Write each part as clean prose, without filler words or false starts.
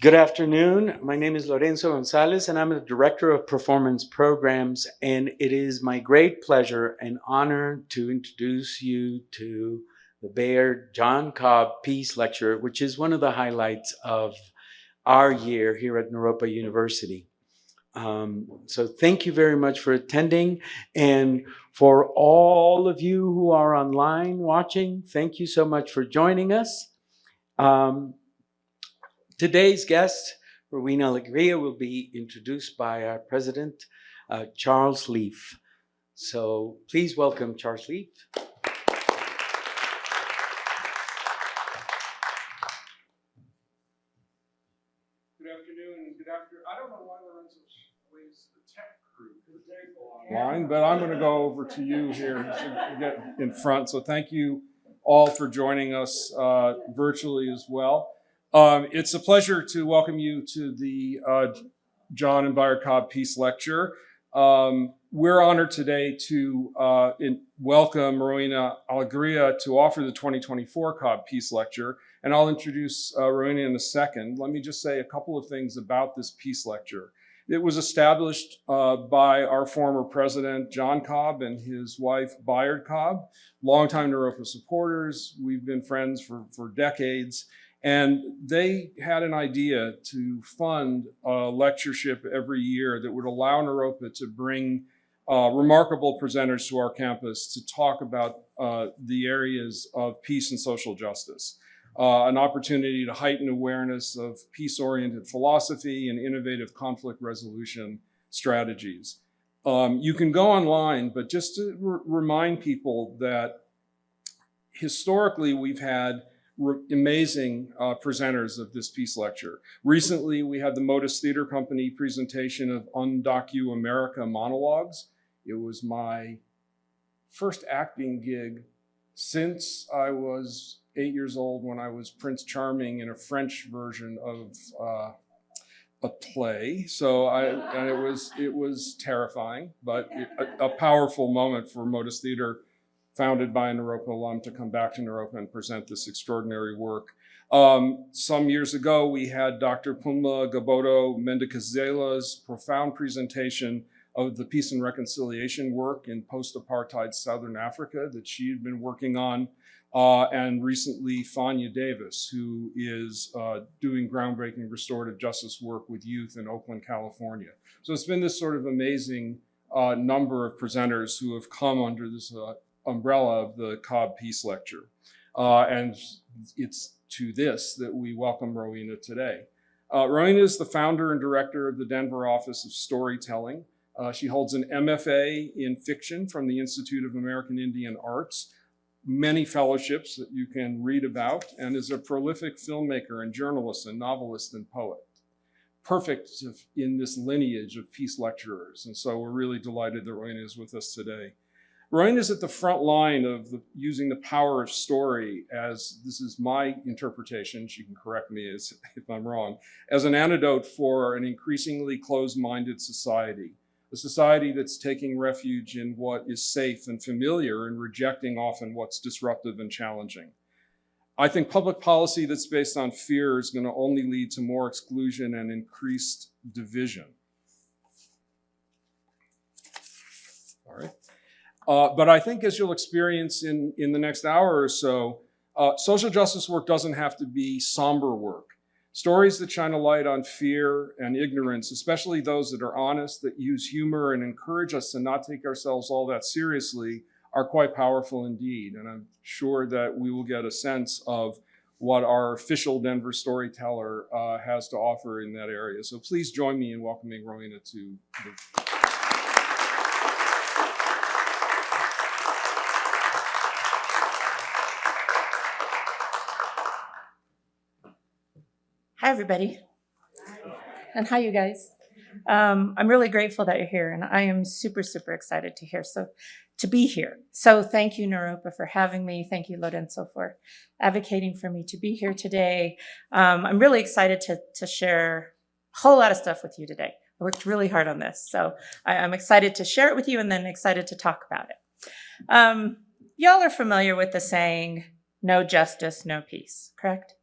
Good afternoon. My name is Lorenzo Gonzalez, and I'm the Director of Performance Programs, and it is my great pleasure and honor to introduce you to the Bayer John Cobb Peace Lecture, which is one of the highlights of our year here at Naropa University. So thank you very much for attending, and for all of you who are online watching, thank you so much for joining us. Today's guest, Rowena Alegría, will be introduced by our president, Charles Leaf. So please welcome Charles Leaf. Good afternoon. I don't know why Lorenzo waves the tech crew line, but I'm going to go over to you here to get in front. So thank you all for joining us virtually as well. It's a pleasure to welcome you to the John and Bayer Cobb Peace Lecture. We're honored today to welcome Rowena Alegría to offer the 2024 Cobb Peace Lecture, and I'll introduce Rowena in a second. Let me just say a couple of things about this Peace Lecture. It was established by our former president, John Cobb, and his wife, Bayer Cobb, longtime Naropa supporters. We've been friends for decades. And they had an idea to fund a lectureship every year that would allow Naropa to bring remarkable presenters to our campus to talk about the areas of peace and social justice. An opportunity to heighten awareness of peace-oriented philosophy and innovative conflict resolution strategies. You can go online, but just to remind people that historically we've had amazing presenters of this Peace Lecture. Recently, we had the Modus Theater Company presentation of Undocu America monologues. It was my first acting gig since I was 8 years old, when I was Prince Charming in a French version of a play. So it was terrifying, but a powerful moment for Modus Theater, founded by a Naropa alum, to come back to Naropa and present this extraordinary work. Some years ago, we had Dr. Pumla Gaboto Mendicazela's profound presentation of the peace and reconciliation work in post-apartheid Southern Africa that she had been working on. And recently, Fania Davis, who is doing groundbreaking restorative justice work with youth in Oakland, California. So it's been this sort of amazing number of presenters who have come under this umbrella of the Cobb Peace Lecture. And it's to this that we welcome Rowena today. Rowena is the founder and director of the Denver Office of Storytelling. She holds an MFA in fiction from the Institute of American Indian Arts, many fellowships that you can read about, and is a prolific filmmaker and journalist and novelist and poet. Perfect in this lineage of peace lecturers. And so we're really delighted that Rowena is with us today. Rowena is at the front line of using the power of story, as this is my interpretation, she can correct me if I'm wrong, as an antidote for an increasingly closed-minded society, a society that's taking refuge in what is safe and familiar and rejecting often what's disruptive and challenging. I think public policy that's based on fear is going to only lead to more exclusion and increased division. All right. But I think, as you'll experience in the next hour or so, social justice work doesn't have to be somber work. Stories that shine a light on fear and ignorance, especially those that are honest, that use humor and encourage us to not take ourselves all that seriously, are quite powerful indeed. And I'm sure that we will get a sense of what our official Denver Storyteller has to offer in that area. So please join me in welcoming Rowena to the... Hi, everybody. And hi, you guys. I'm really grateful that you're here, and I am super, super excited to be here. So thank you, Naropa, for having me. Thank you, Lorenzo, for advocating for me to be here today. I'm really excited to share a whole lot of stuff with you today. I worked really hard on this, so I'm excited to share it with you and then excited to talk about it. Y'all are familiar with the saying, no justice, no peace, correct?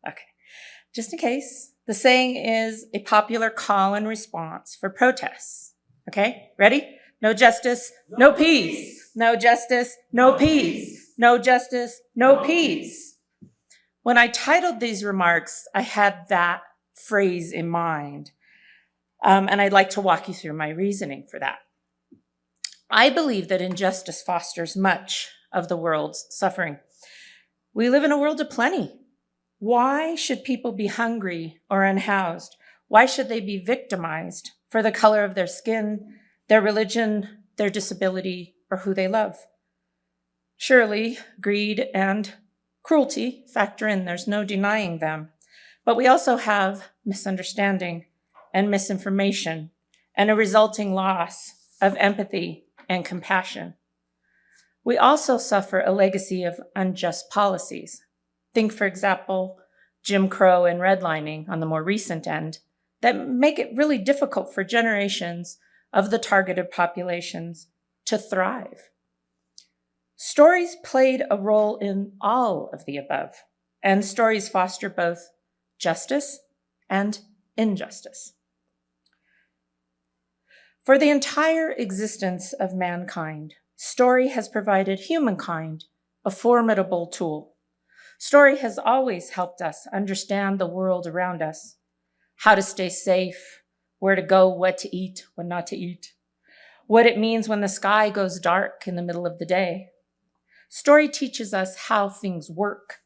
Okay. Just in case, The saying is a popular call and response for protests. Okay, ready? No justice, no peace. No justice, no peace. No justice, no peace. When I titled these remarks, I had that phrase in mind. And I'd like to walk you through my reasoning for that. I believe that injustice fosters much of the world's suffering. We live in a world of plenty. Why should people be hungry or unhoused? Why should they be victimized for the color of their skin, their religion, their disability, or who they love? Surely, greed and cruelty factor in. There's no denying them. But we also have misunderstanding and misinformation and a resulting loss of empathy and compassion. We also suffer a legacy of unjust policies. Think, for example, Jim Crow and redlining on the more recent end that make it really difficult for generations of the targeted populations to thrive. Stories played a role in all of the above, and stories foster both justice and injustice. For the entire existence of mankind, story has provided humankind a formidable tool. Story has always helped us understand the world around us, how to stay safe, where to go, what to eat, what not to eat, what it means when the sky goes dark in the middle of the day. Story teaches us how things work.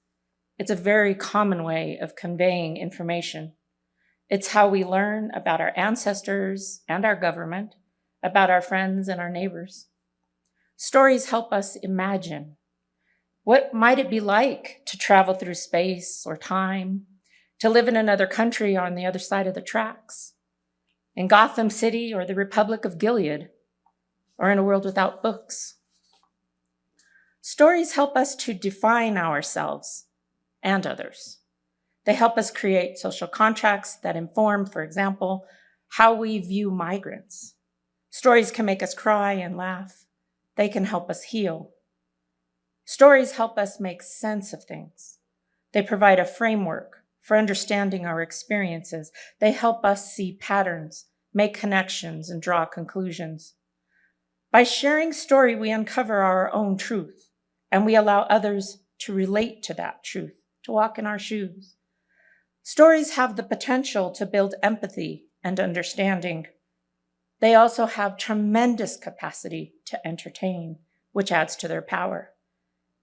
It's a very common way of conveying information. It's how we learn about our ancestors and our government, about our friends and our neighbors. Stories help us imagine. What might it be like to travel through space or time, to live in another country on the other side of the tracks, in Gotham City or the Republic of Gilead, or in a world without books? Stories help us to define ourselves and others. They help us create social contracts that inform, for example, how we view migrants. Stories can make us cry and laugh. They can help us heal. Stories help us make sense of things. They provide a framework for understanding our experiences. They help us see patterns, make connections, and draw conclusions. By sharing story, we uncover our own truth, and we allow others to relate to that truth, to walk in our shoes. Stories have the potential to build empathy and understanding. They also have tremendous capacity to entertain, which adds to their power.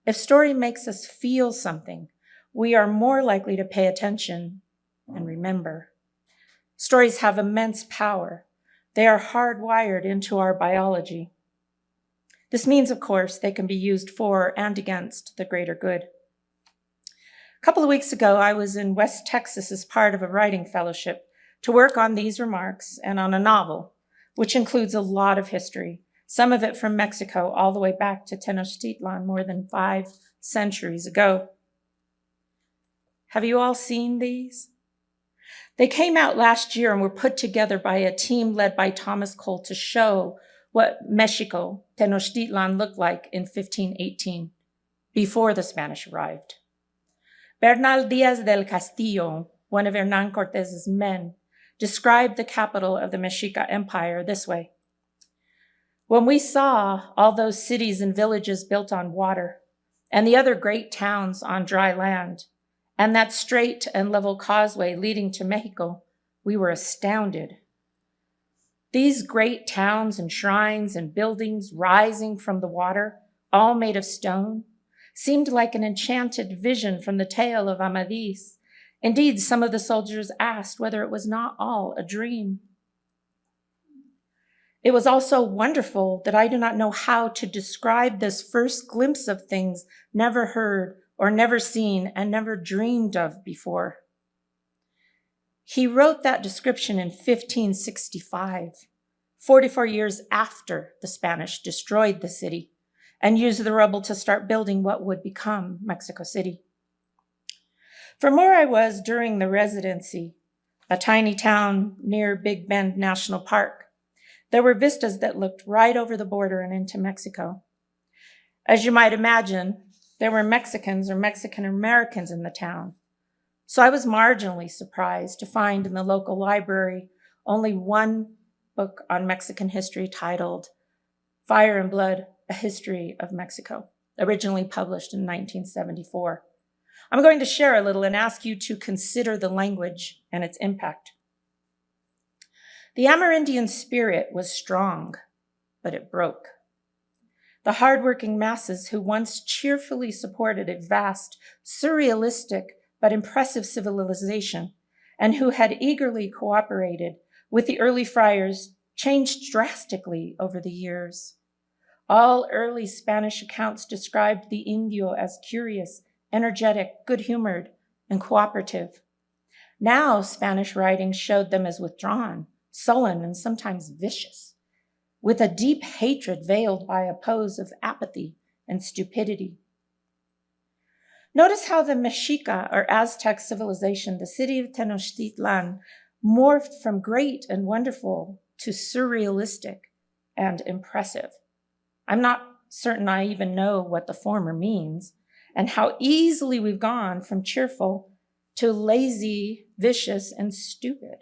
If story makes us feel something, we are more likely to pay attention and remember. Stories have immense power. They are hardwired into our biology. This means, of course, they can be used for and against the greater good. A couple of weeks ago, I was in West Texas as part of a writing fellowship to work on these remarks and on a novel, which includes a lot of history, some of it from Mexico all the way back to Tenochtitlan more than 5 centuries ago. Have you all seen these? They came out last year and were put together by a team led by Thomas Cole to show what Mexico, Tenochtitlan, looked like in 1518, before the Spanish arrived. Bernal Díaz del Castillo, one of Hernán Cortés's men, described the capital of the Mexica Empire this way. When we saw all those cities and villages built on water, and the other great towns on dry land, and that straight and level causeway leading to Mexico, we were astounded. These great towns and shrines and buildings rising from the water, all made of stone, seemed like an enchanted vision from the tale of Amadis. Indeed, some of the soldiers asked whether it was not all a dream. It was also wonderful that I do not know how to describe this first glimpse of things never heard or never seen and never dreamed of before. He wrote that description in 1565, 44 years after the Spanish destroyed the city and used the rubble to start building what would become Mexico City. From where I was during the residency, a tiny town near Big Bend National Park, there were vistas that looked right over the border and into Mexico. As you might imagine, there were Mexicans or Mexican Americans in the town, So I was marginally surprised to find in the local library only one book on Mexican history titled Fire and Blood, A History of Mexico, originally published in 1974. I'm going to share a little and ask you to consider the language and its impact. The Amerindian spirit was strong, but it broke. The hardworking masses who once cheerfully supported a vast, surrealistic, but impressive civilization, and who had eagerly cooperated with the early friars, changed drastically over the years. All early Spanish accounts described the Indio as curious, energetic, good-humored, and cooperative. Now, Spanish writings showed them as withdrawn, sullen, and sometimes vicious, with a deep hatred veiled by a pose of apathy and stupidity. Notice how the Mexica or Aztec civilization, the city of Tenochtitlan, morphed from great and wonderful to surrealistic and impressive. I'm not certain I even know what the former means, and how easily we've gone from cheerful to lazy, vicious, and stupid.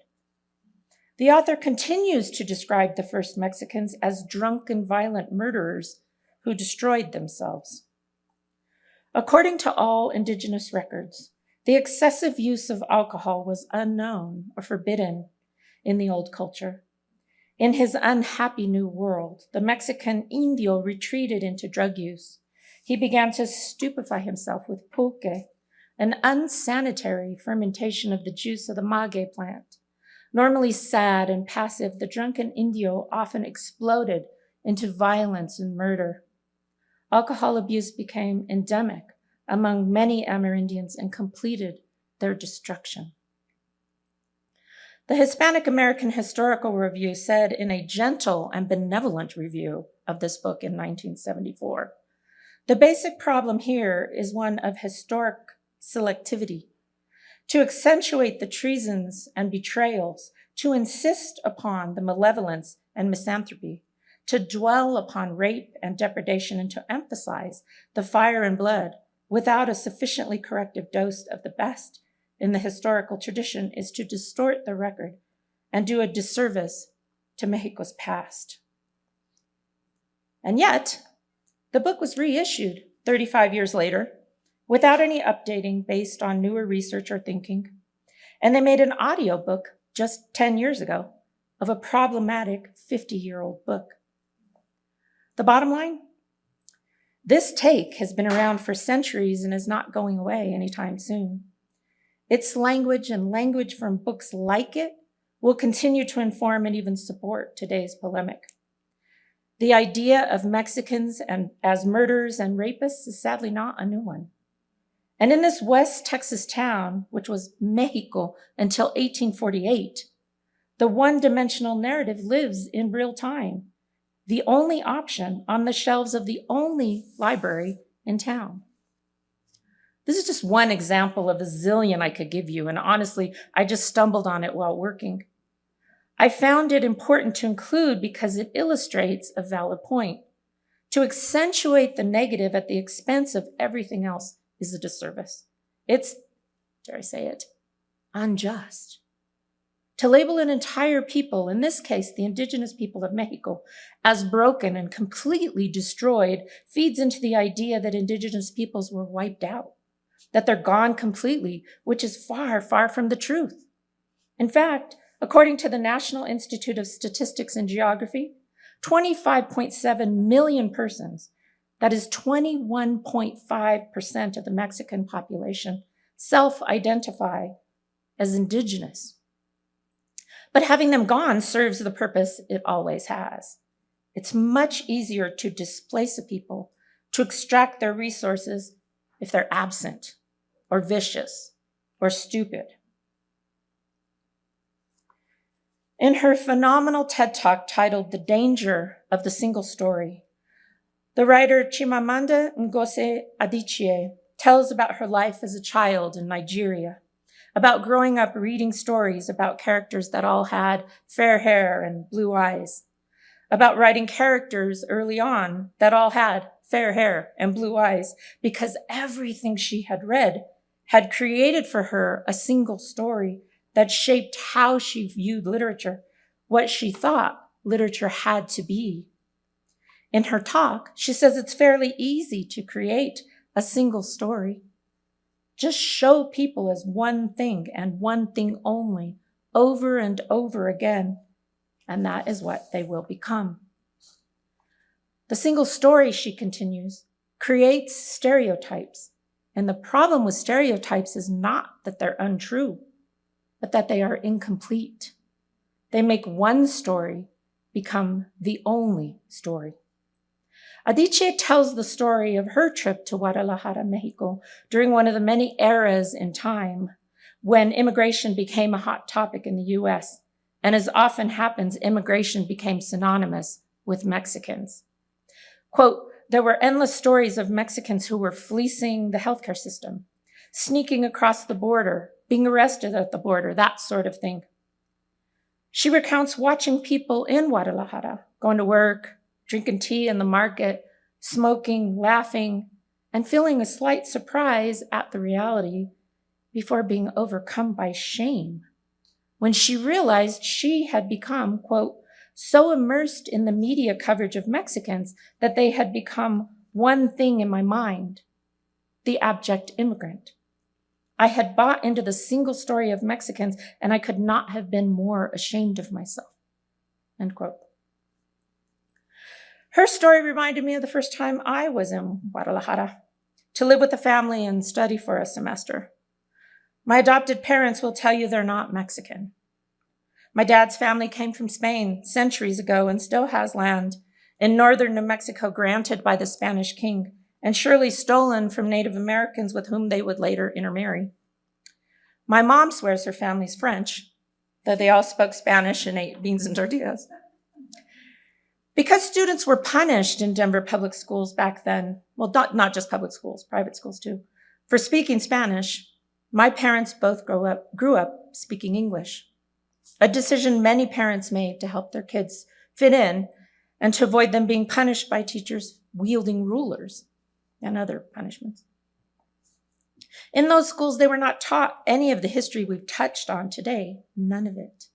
The author continues to describe the first Mexicans as drunk and violent murderers who destroyed themselves. According to all indigenous records, the excessive use of alcohol was unknown or forbidden in the old culture. In his unhappy new world, the Mexican Indio retreated into drug use. He began to stupefy himself with pulque, an unsanitary fermentation of the juice of the maguey plant. Normally sad and passive, the drunken Indio often exploded into violence and murder. Alcohol abuse became endemic among many Amerindians and completed their destruction. The Hispanic American Historical Review said in a gentle and benevolent review of this book in 1974, the basic problem here is one of historic selectivity. To accentuate the treasons and betrayals, to insist upon the malevolence and misanthropy, to dwell upon rape and depredation, and to emphasize the fire and blood without a sufficiently corrective dose of the best in the historical tradition is to distort the record and do a disservice to Mexico's past. And yet, the book was reissued 35 years later without any updating based on newer research or thinking. And they made an audiobook just 10 years ago of a problematic 50-year-old book. The bottom line? This take has been around for centuries and is not going away anytime soon. Its language and language from books like it will continue to inform and even support today's polemic. The idea of Mexicans as murderers and rapists is sadly not a new one. And in this West Texas town, which was Mexico until 1848, the one-dimensional narrative lives in real time, the only option on the shelves of the only library in town. This is just one example of a zillion I could give you, and honestly, I just stumbled on it while working. I found it important to include because it illustrates a valid point. To accentuate the negative at the expense of everything else is a disservice. It's, dare I say it, unjust. To label an entire people, in this case, the indigenous people of Mexico, as broken and completely destroyed feeds into the idea that indigenous peoples were wiped out, that they're gone completely, which is far, far from the truth. In fact, according to the National Institute of Statistics and Geography, 25.7 million persons, that is 21.5% of the Mexican population, self-identify as indigenous. But having them gone serves the purpose it always has. It's much easier to displace a people, to extract their resources if they're absent or vicious or stupid. In her phenomenal TED Talk titled The Danger of the Single Story, the writer Chimamanda Ngozi Adichie tells about her life as a child in Nigeria, about growing up reading stories about characters that all had fair hair and blue eyes, about writing characters early on that all had fair hair and blue eyes, because everything she had read had created for her a single story that shaped how she viewed literature, what she thought literature had to be. In her talk, she says it's fairly easy to create a single story. Just show people as one thing and one thing only, over and over again, and that is what they will become. The single story, she continues, creates stereotypes. And the problem with stereotypes is not that they're untrue, but that they are incomplete. They make one story become the only story. Adichie tells the story of her trip to Guadalajara, Mexico, during one of the many eras in time when immigration became a hot topic in the US. And as often happens, immigration became synonymous with Mexicans. Quote, there were endless stories of Mexicans who were fleecing the healthcare system, sneaking across the border, being arrested at the border, that sort of thing. She recounts watching people in Guadalajara, going to work, drinking tea in the market, smoking, laughing, and feeling a slight surprise at the reality before being overcome by shame when she realized she had become, quote, so immersed in the media coverage of Mexicans that they had become one thing in my mind, the abject immigrant. I had bought into the single story of Mexicans, and I could not have been more ashamed of myself, end quote. Her story reminded me of the first time I was in Guadalajara to live with a family and study for a semester. My adopted parents will tell you they're not Mexican. My dad's family came from Spain centuries ago and still has land in northern New Mexico granted by the Spanish king and surely stolen from Native Americans with whom they would later intermarry. My mom swears her family's French, though they all spoke Spanish and ate beans and tortillas. Because students were punished in Denver public schools back then, well, not just public schools, private schools too, for speaking Spanish, my parents both grew up speaking English, a decision many parents made to help their kids fit in and to avoid them being punished by teachers wielding rulers and other punishments. In those schools, they were not taught any of the history we've touched on today, none of it.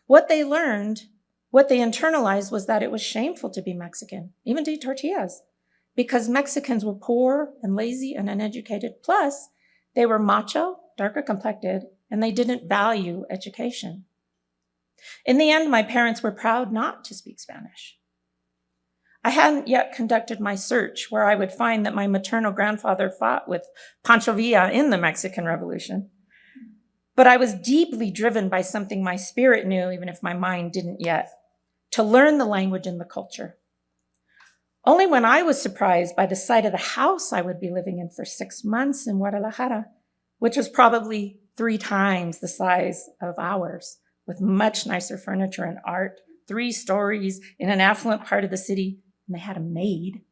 What they learned, what they internalized was that it was shameful to be Mexican, even to eat tortillas, because Mexicans were poor and lazy and uneducated. Plus, they were macho, darker complected, and they didn't value education. In the end, my parents were proud not to speak Spanish. I hadn't yet conducted my search where I would find that my maternal grandfather fought with Pancho Villa in the Mexican Revolution. But I was deeply driven by something my spirit knew, even if my mind didn't yet, to learn the language and the culture. Only when I was surprised by the sight of the house I would be living in for 6 months in Guadalajara, which was probably 3 times the size of ours, with much nicer furniture and art, 3 stories in an affluent part of the city, and they had a maid.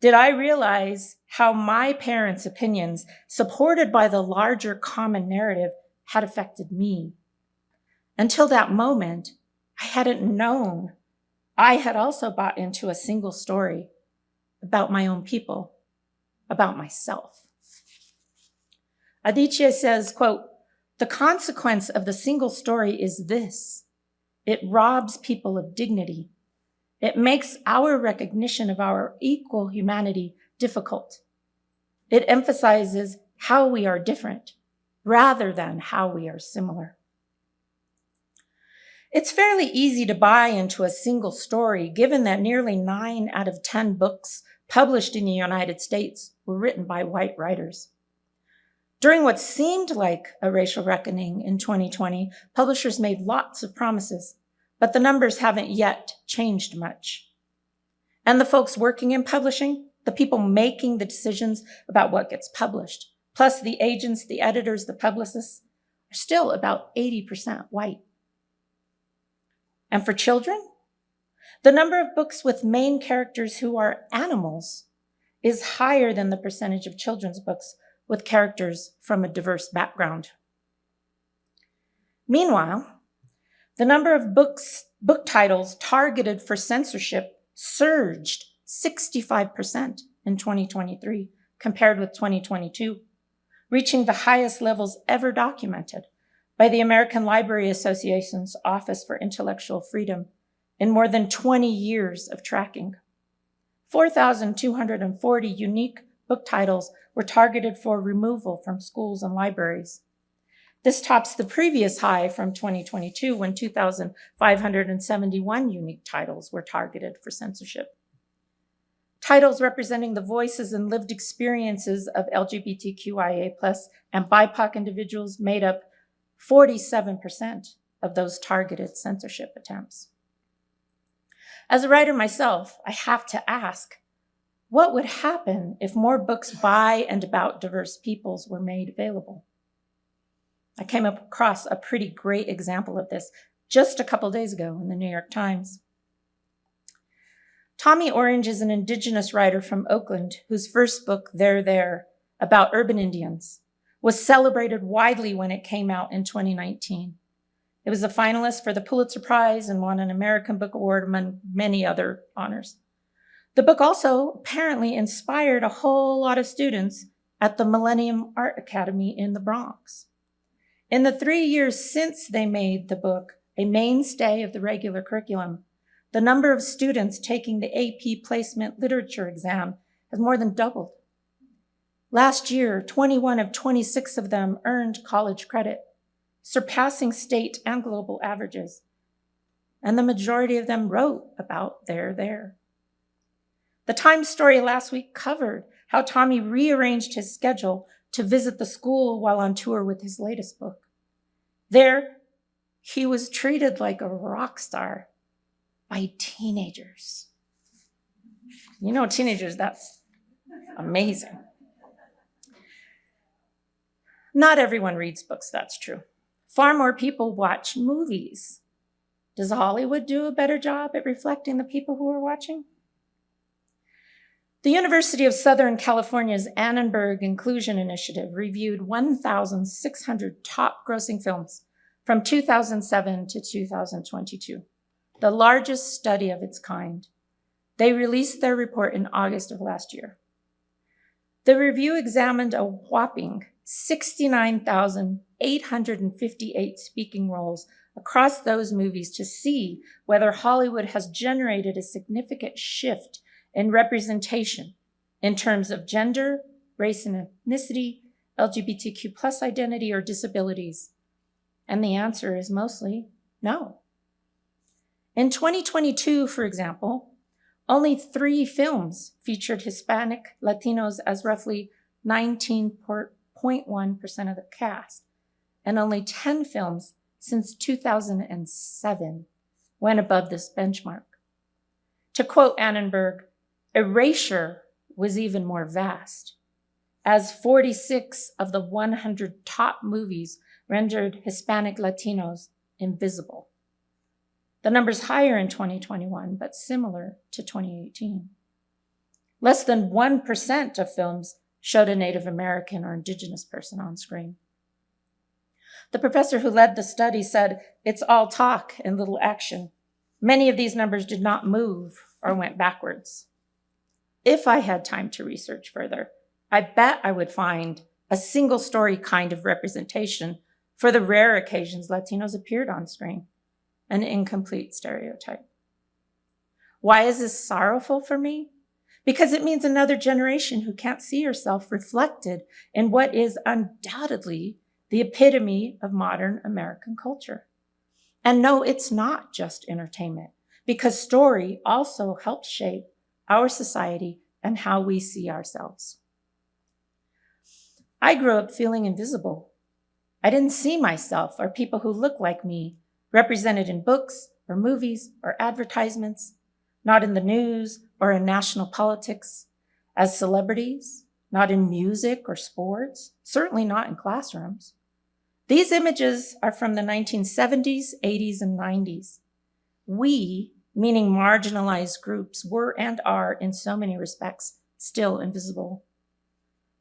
Did I realize how my parents' opinions, supported by the larger common narrative, had affected me? Until that moment, I hadn't known I had also bought into a single story about my own people, about myself. Adichie says, quote, the consequence of the single story is this. It robs people of dignity. It makes our recognition of our equal humanity difficult. It emphasizes how we are different rather than how we are similar. It's fairly easy to buy into a single story, given that nearly 9 out of 10 books published in the United States were written by white writers. During what seemed like a racial reckoning in 2020, publishers made lots of promises, but the numbers haven't yet changed much. And the folks working in publishing, the people making the decisions about what gets published, plus the agents, the editors, the publicists, are still about 80% white. And for children, the number of books with main characters who are animals is higher than the percentage of children's books with characters from a diverse background. Meanwhile, the number of book titles targeted for censorship surged 65% in 2023 compared with 2022, reaching the highest levels ever documented by the American Library Association's Office for Intellectual Freedom in more than 20 years of tracking. 4,240 unique book titles were targeted for removal from schools and libraries. This tops the previous high from 2022 when 2,571 unique titles were targeted for censorship. Titles representing the voices and lived experiences of LGBTQIA+ and BIPOC individuals made up 47% of those targeted censorship attempts. As a writer myself, I have to ask, what would happen if more books by and about diverse peoples were made available? I came across a pretty great example of this just a couple days ago in the New York Times. Tommy Orange is an indigenous writer from Oakland whose first book, There, about urban Indians, was celebrated widely when it came out in 2019. It was a finalist for the Pulitzer Prize and won an American Book Award among many other honors. The book also apparently inspired a whole lot of students at the Millennium Art Academy in the Bronx. In the 3 years since they made the book a mainstay of the regular curriculum, the number of students taking the AP Placement Literature exam has more than doubled. Last year, 21 of 26 of them earned college credit, surpassing state and global averages. And the majority of them wrote about There. The Times story last week covered how Tommy rearranged his schedule to visit the school while on tour with his latest book. There, he was treated like a rock star by teenagers. You know, teenagers, that's amazing. Not everyone reads books, that's true. Far more people watch movies. Does Hollywood do a better job at reflecting the people who are watching? The University of Southern California's Annenberg Inclusion Initiative reviewed 1,600 top grossing films from 2007 to 2022, the largest study of its kind. They released their report in August of last year. The review examined a whopping 69,858 speaking roles across those movies to see whether Hollywood has generated a significant shift in representation in terms of gender, race and ethnicity, LGBTQ+ identity, or disabilities. And the answer is mostly no. In 2022, for example, only 3 films featured Hispanic Latinos as roughly 19.1% of the cast, and only 10 films since 2007 went above this benchmark. To quote Annenberg, erasure was even more vast, as 46 of the 100 top movies rendered Hispanic Latinos invisible. The number's higher in 2021, but similar to 2018. Less than 1% of films showed a Native American or Indigenous person on screen. The professor who led the study said, "It's all talk and little action. Many of these numbers did not move or went backwards." If I had time to research further, I bet I would find a single story kind of representation for the rare occasions Latinos appeared on screen, an incomplete stereotype. Why is this sorrowful for me? Because it means another generation who can't see herself reflected in what is undoubtedly the epitome of modern American culture. And no, it's not just entertainment, because story also helps shape our society and how we see ourselves. I grew up feeling invisible. I didn't see myself or people who look like me represented in books or movies or advertisements, not in the news or in national politics, as celebrities, not in music or sports, certainly not in classrooms. These images are from the 1970s, 80s, and 90s. We, meaning marginalized groups, were and are, in so many respects, still invisible.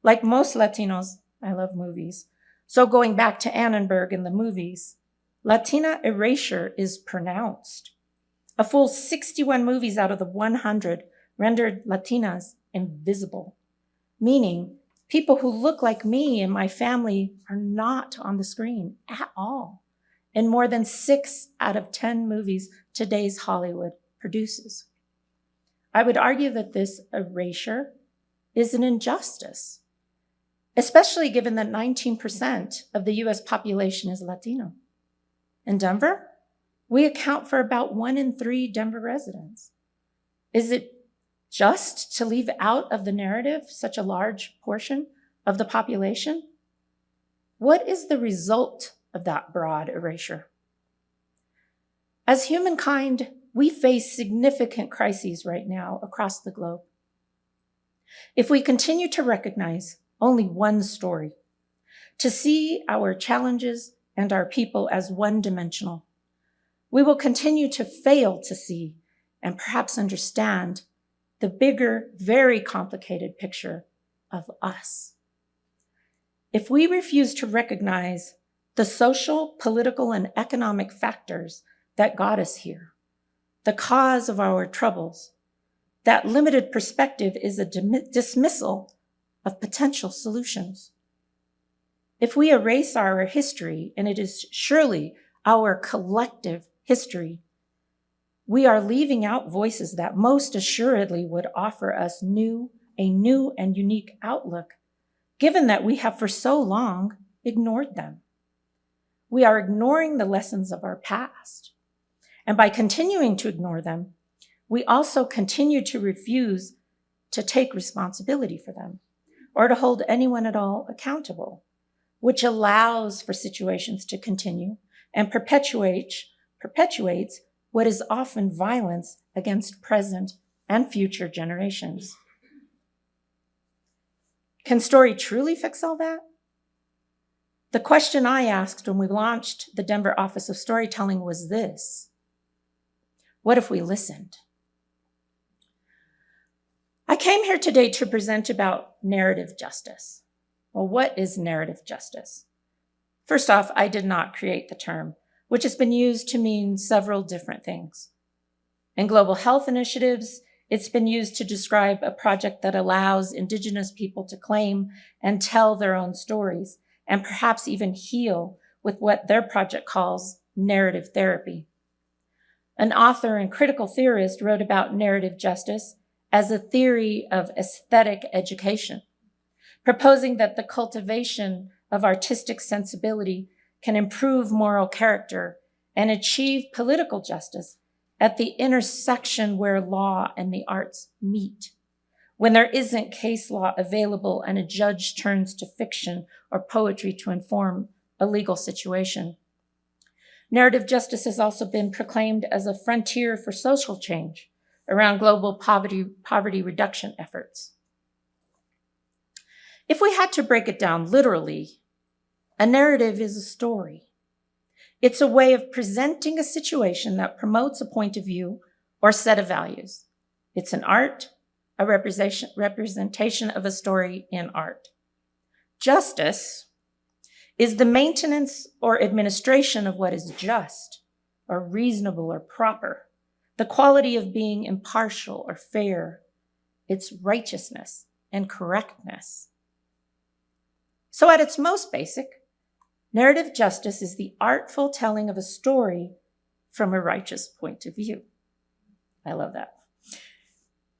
Like most Latinos, I love movies. So going back to Annenberg and the movies, Latina erasure is pronounced. A full 61 movies out of the 100 rendered Latinas invisible, meaning People who look like me and my family are not on the screen at all in more than 6 out of 10 movies today's Hollywood produces. I would argue that this erasure is an injustice, especially given that 19% of the US population is Latino. In Denver, we account for about 1 in 3 Denver residents. Is it just to leave out of the narrative such a large portion of the population? What is the result of that broad erasure? As humankind, we face significant crises right now across the globe. If we continue to recognize only one story, to see our challenges and our people as one-dimensional, we will continue to fail to see and perhaps understand the bigger, very complicated picture of us. If we refuse to recognize the social, political, and economic factors that got us here, the cause of our troubles, that limited perspective is a dismissal of potential solutions. If we erase our history, and it is surely our collective history, we are leaving out voices that most assuredly would offer us a new and unique outlook, given that we have for so long ignored them. We are ignoring the lessons of our past. And by continuing to ignore them, we also continue to refuse to take responsibility for them or to hold anyone at all accountable, which allows for situations to continue and perpetuates what is often violence against present and future generations. Can story truly fix all that? The question I asked when we launched the Denver Office of Storytelling was this: what if we listened? I came here today to present about narrative justice. Well, what is narrative justice? First off, I did not create the term, which has been used to mean several different things. In global health initiatives, it's been used to describe a project that allows Indigenous people to claim and tell their own stories, and perhaps even heal with what their project calls narrative therapy. An author and critical theorist wrote about narrative justice as a theory of aesthetic education, proposing that the cultivation of artistic sensibility can improve moral character and achieve political justice at the intersection where law and the arts meet, when there isn't case law available and a judge turns to fiction or poetry to inform a legal situation. Narrative justice has also been proclaimed as a frontier for social change around global poverty reduction efforts. If we had to break it down literally, a narrative is a story. It's a way of presenting a situation that promotes a point of view or set of values. It's an art, a representation of a story in art. Justice is the maintenance or administration of what is just or reasonable or proper, the quality of being impartial or fair, its righteousness and correctness. So at its most basic, narrative justice is the artful telling of a story from a righteous point of view. I love that.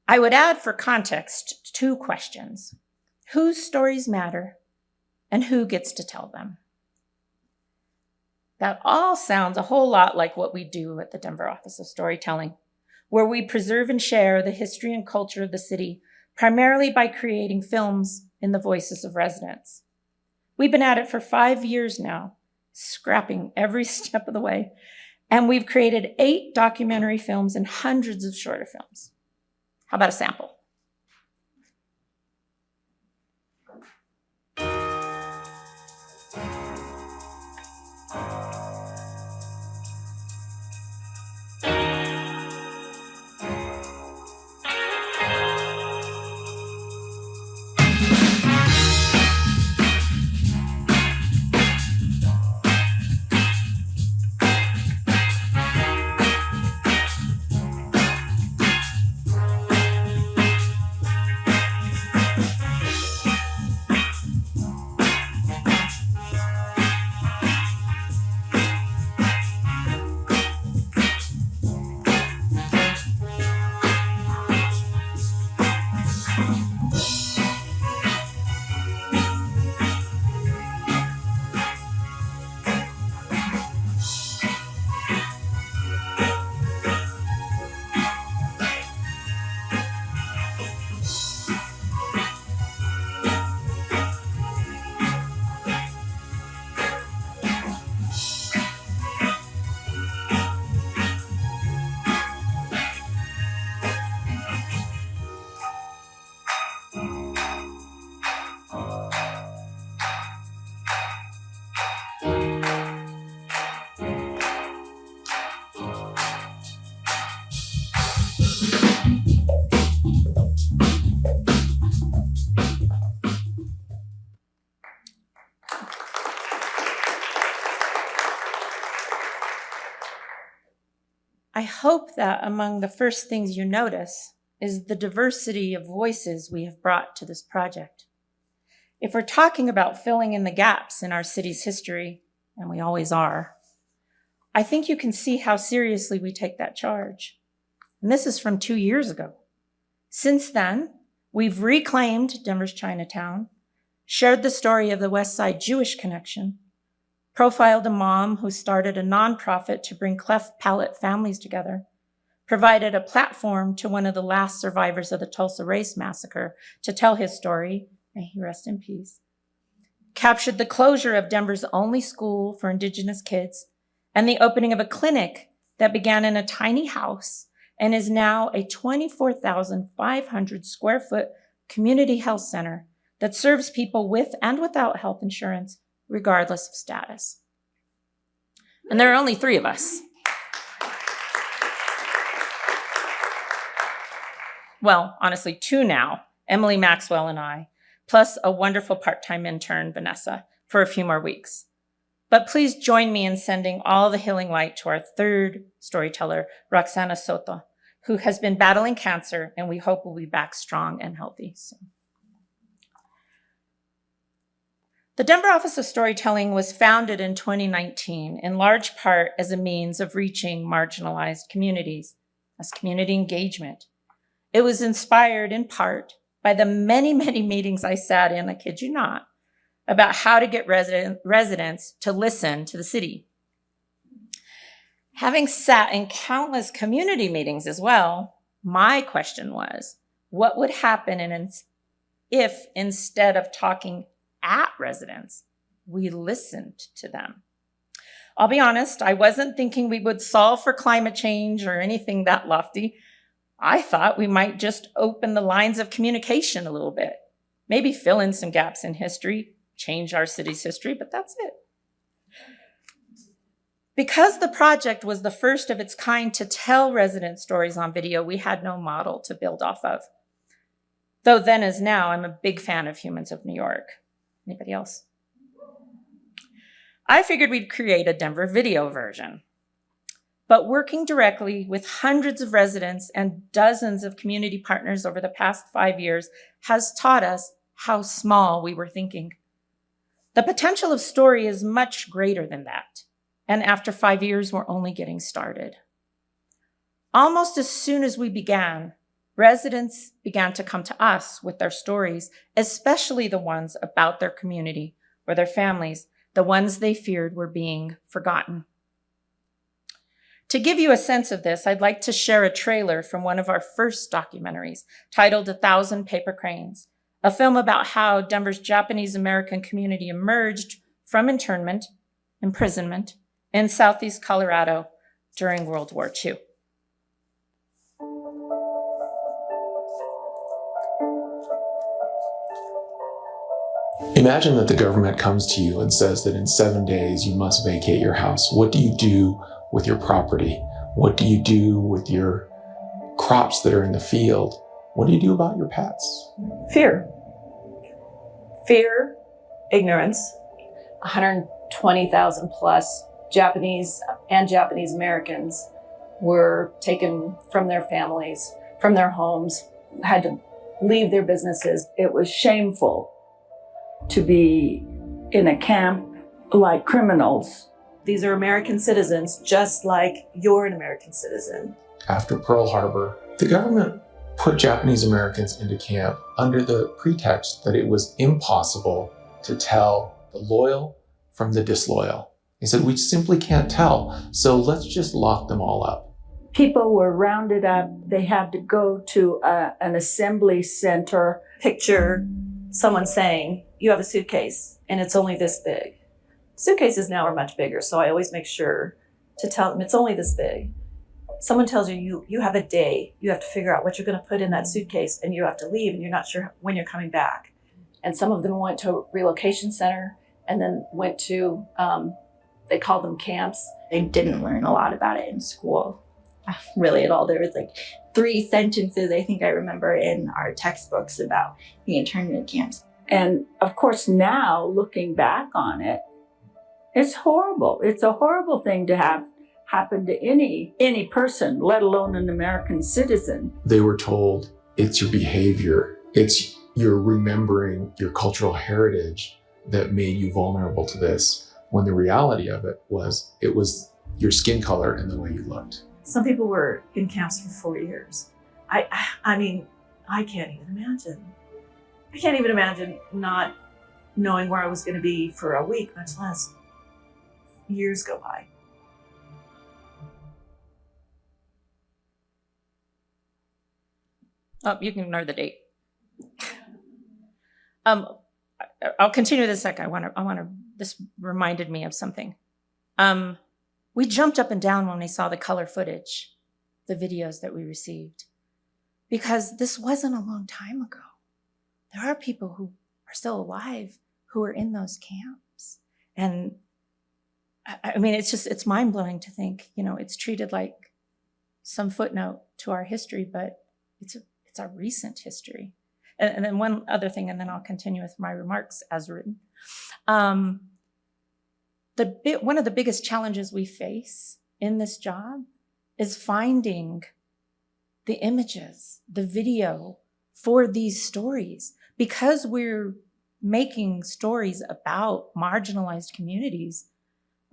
I would add for context 2 questions. Whose stories matter and who gets to tell them? That all sounds a whole lot like what we do at the Denver Office of Storytelling, where we preserve and share the history and culture of the city, primarily by creating films in the voices of residents. We've been at it for 5 years now, scrapping every step of the way, and we've created 8 documentary films and hundreds of shorter films. How about a sample? I hope that among the first things you notice is the diversity of voices we have brought to this project. If we're talking about filling in the gaps in our city's history, and we always are, I think you can see how seriously we take that charge. And this is from 2 years ago. Since then, we've reclaimed Denver's Chinatown, shared the story of the West Side Jewish connection, profiled a mom who started a nonprofit to bring cleft palate families together, provided a platform to one of the last survivors of the Tulsa Race Massacre to tell his story, may he rest in peace, captured the closure of Denver's only school for Indigenous kids, and the opening of a clinic that began in a tiny house and is now a 24,500 square foot community health center that serves people with and without health insurance, regardless of status. And there are only 3 of us. Well, honestly, 2 now, Emily Maxwell and I, plus a wonderful part-time intern, Vanessa, for a few more weeks. But please join me in sending all the healing light to our 3rd storyteller, Roxana Soto, who has been battling cancer and we hope will be back strong and healthy soon. The Denver Office of Storytelling was founded in 2019, in large part as a means of reaching marginalized communities, as community engagement. It was inspired in part by the many, many meetings I sat in, I kid you not, about how to get residents to listen to the city. Having sat in countless community meetings as well, my question was, what would happen if instead of talking at residents, we listened to them? I'll be honest, I wasn't thinking we would solve for climate change or anything that lofty. I thought we might just open the lines of communication a little bit, maybe fill in some gaps in history, change our city's history, but that's it. Because the project was the first of its kind to tell resident stories on video, we had no model to build off of. Though then as now, I'm a big fan of Humans of New York. Anybody else? I figured we'd create a Denver video version. But working directly with hundreds of residents and dozens of community partners over the past 5 years has taught us how small we were thinking. The potential of story is much greater than that. And after 5 years, we're only getting started. Almost as soon as we began, residents began to come to us with their stories, especially the ones about their community or their families, the ones they feared were being forgotten. To give you a sense of this, I'd like to share a trailer from one of our first documentaries titled 1,000 Paper Cranes, a film about how Denver's Japanese American community emerged from imprisonment in Southeast Colorado during World War II. Imagine that the government comes to you and says that in 7 days you must vacate your house. What do you do with your property? What do you do with your crops that are in the field? What do you do about your pets? Fear, ignorance. 120,000 plus Japanese and Japanese Americans were taken from their families, from their homes, had to leave their businesses. It was shameful to be in a camp like criminals. These are American citizens, just like you're an American citizen. After Pearl Harbor, the government put Japanese Americans into camp under the pretext that it was impossible to tell the loyal from the disloyal. He said, we simply can't tell, so let's just lock them all up. People were rounded up. They had to go to an assembly center. Picture someone saying, you have a suitcase and it's only this big. Suitcases now are much bigger, so I always make sure to tell them it's only this big. Someone tells you, you have a day, you have to figure out what you're going to put in that suitcase and you have to leave and you're not sure when you're coming back. And some of them went to a relocation center and then went to, they called them camps. They didn't learn a lot about it in school, really at all. There was like 3 sentences I think I remember in our textbooks about the internment camps. And of course, now looking back on it, it's horrible. It's a horrible thing to have happen to any person, let alone an American citizen. They were told it's your behavior, it's your remembering your cultural heritage that made you vulnerable to this, when the reality of it was your skin color and the way you looked. Some people were in camps for 4 years. I mean, I can't even imagine. I can't even imagine not knowing where I was going to be for a week, much less years go by. Oh, you can ignore the date. I'll continue this sec. This reminded me of something. We jumped up and down when we saw the color footage, the videos that we received, because this wasn't a long time ago. There are people who are still alive who are in those camps. And I mean, it's mind-blowing to think, it's treated like some footnote to our history, but it's a recent history. And then one other thing, and then I'll continue with my remarks as written. One of the biggest challenges we face in this job is finding the images, the video for these stories. Because we're making stories about marginalized communities,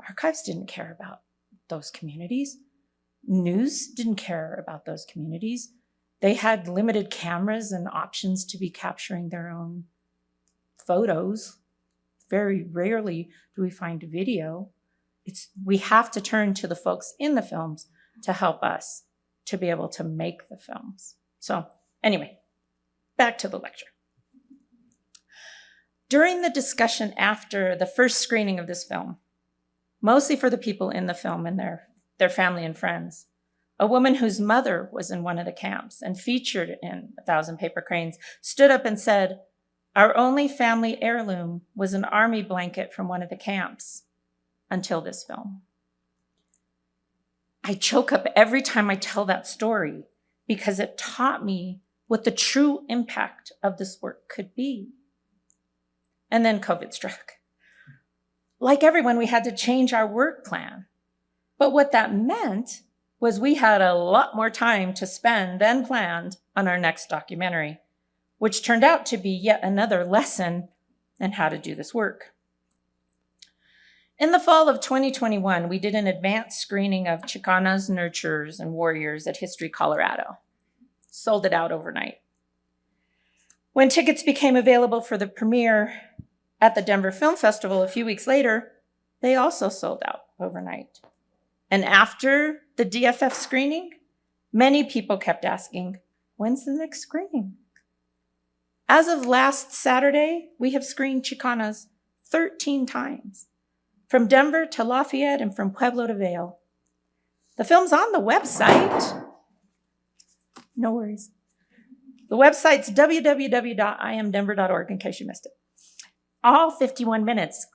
archives didn't care about those communities. News didn't care about those communities. They had limited cameras and options to be capturing their own photos. Very rarely do we find video. We have to turn to the folks in the films to help us to be able to make the films. So anyway, back to the lecture. During the discussion after the first screening of this film, mostly for the people in the film and their family and friends, a woman whose mother was in one of the camps and featured in 1,000 Paper Cranes stood up and said, "Our only family heirloom was an army blanket from one of the camps until this film." I choke up every time I tell that story because it taught me what the true impact of this work could be. And then COVID struck. Like everyone, we had to change our work plan. But what that meant was we had a lot more time to spend than planned on our next documentary, which turned out to be yet another lesson in how to do this work. In the fall of 2021, we did an advanced screening of Chicanos, Nurturers, and Warriors at History Colorado. Sold it out overnight. When tickets became available for the premiere at the Denver Film Festival a few weeks later, they also sold out overnight. And after the DFF screening, many people kept asking, when's the next screening? As of last Saturday, we have screened Chicanos 13 times, from Denver to Lafayette and from Pueblo to Vail. The film's on the website. No worries. The website's www.imdenver.org in case you missed it. All 51 minutes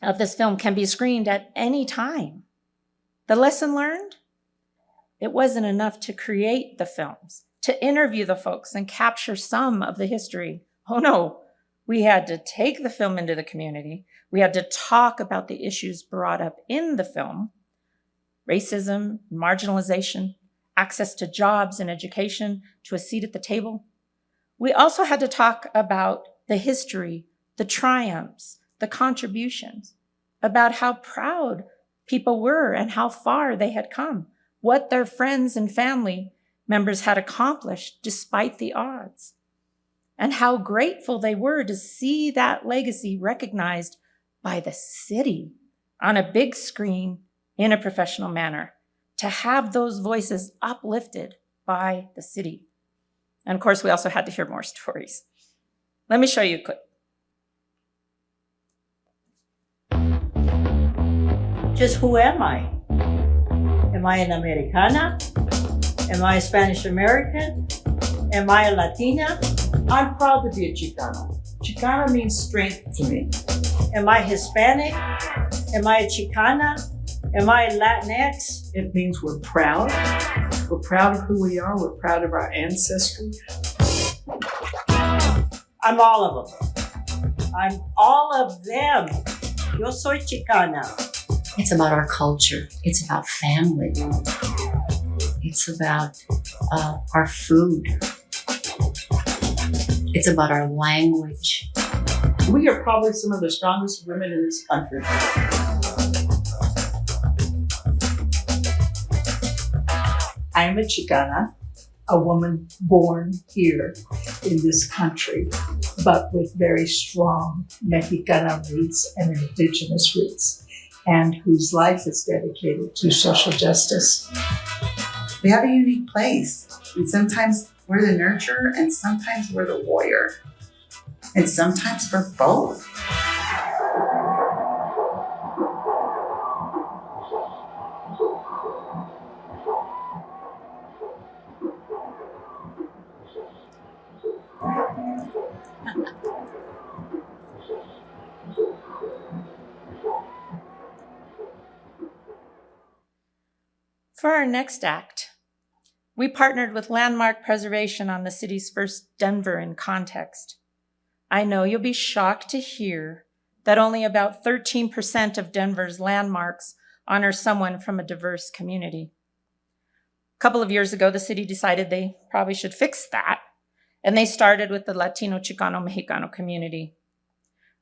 of this film can be screened at any time. The lesson learned? It wasn't enough to create the films, to interview the folks and capture some of the history. Oh no, we had to take the film into the community. We had to talk about the issues brought up in the film: racism, marginalization, access to jobs and education, to a seat at the table. We also had to talk about the history, the triumphs, the contributions, about how proud people were and how far they had come, what their friends and family members had accomplished despite the odds, and how grateful they were to see that legacy recognized by the city on a big screen in a professional manner, to have those voices uplifted by the city. And of course, we also had to hear more stories. Let me show you a clip. Just who am I? Am I an Americana? Am I a Spanish American? Am I a Latina? I'm proud to be a Chicano. Chicano means strength to me. Am I Hispanic? Am I a Chicana? Am I Latinx? It means we're proud. We're proud of who we are. We're proud of our ancestry. I'm all of them. I'm all of them. Yo soy Chicana. It's about our culture. It's about family. It's about our food. It's about our language. We are probably some of the strongest women in this country. I am a Chicana, a woman born here in this country, but with very strong Mexicana roots and indigenous roots, and whose life is dedicated to social justice. We have a unique place, and sometimes we're the nurturer, and sometimes we're the warrior, and sometimes we're both. For our next act, we partnered with Landmark Preservation on the city's first Denver in Context. I know you'll be shocked to hear that only about 13% of Denver's landmarks honor someone from a diverse community. A couple of years ago, the city decided they probably should fix that, and they started with the Latino, Chicano, Mexicano community.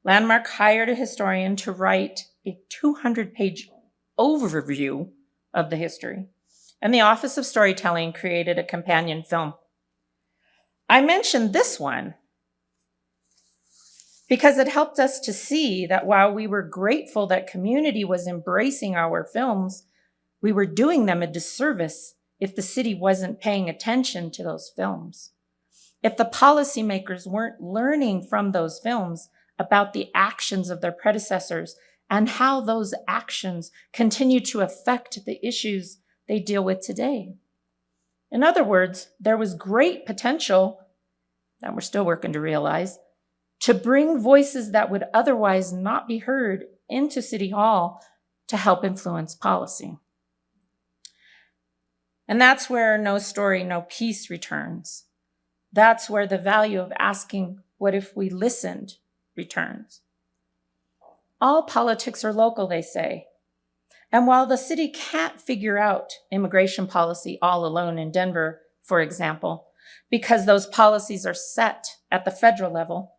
Landmark hired a historian to write a 200-page overview of the history, and the Office of Storytelling created a companion film. I mentioned this one because it helped us to see that while we were grateful that community was embracing our films, we were doing them a disservice if the city wasn't paying attention to those films. If the policymakers weren't learning from those films about the actions of their predecessors and how those actions continue to affect the issues they deal with today. In other words, there was great potential, that we're still working to realize, to bring voices that would otherwise not be heard into City Hall to help influence policy. And that's where no story, no peace returns. That's where the value of asking, what if we listened, returns. All politics are local, they say. And while the city can't figure out immigration policy all alone in Denver, for example, because those policies are set at the federal level,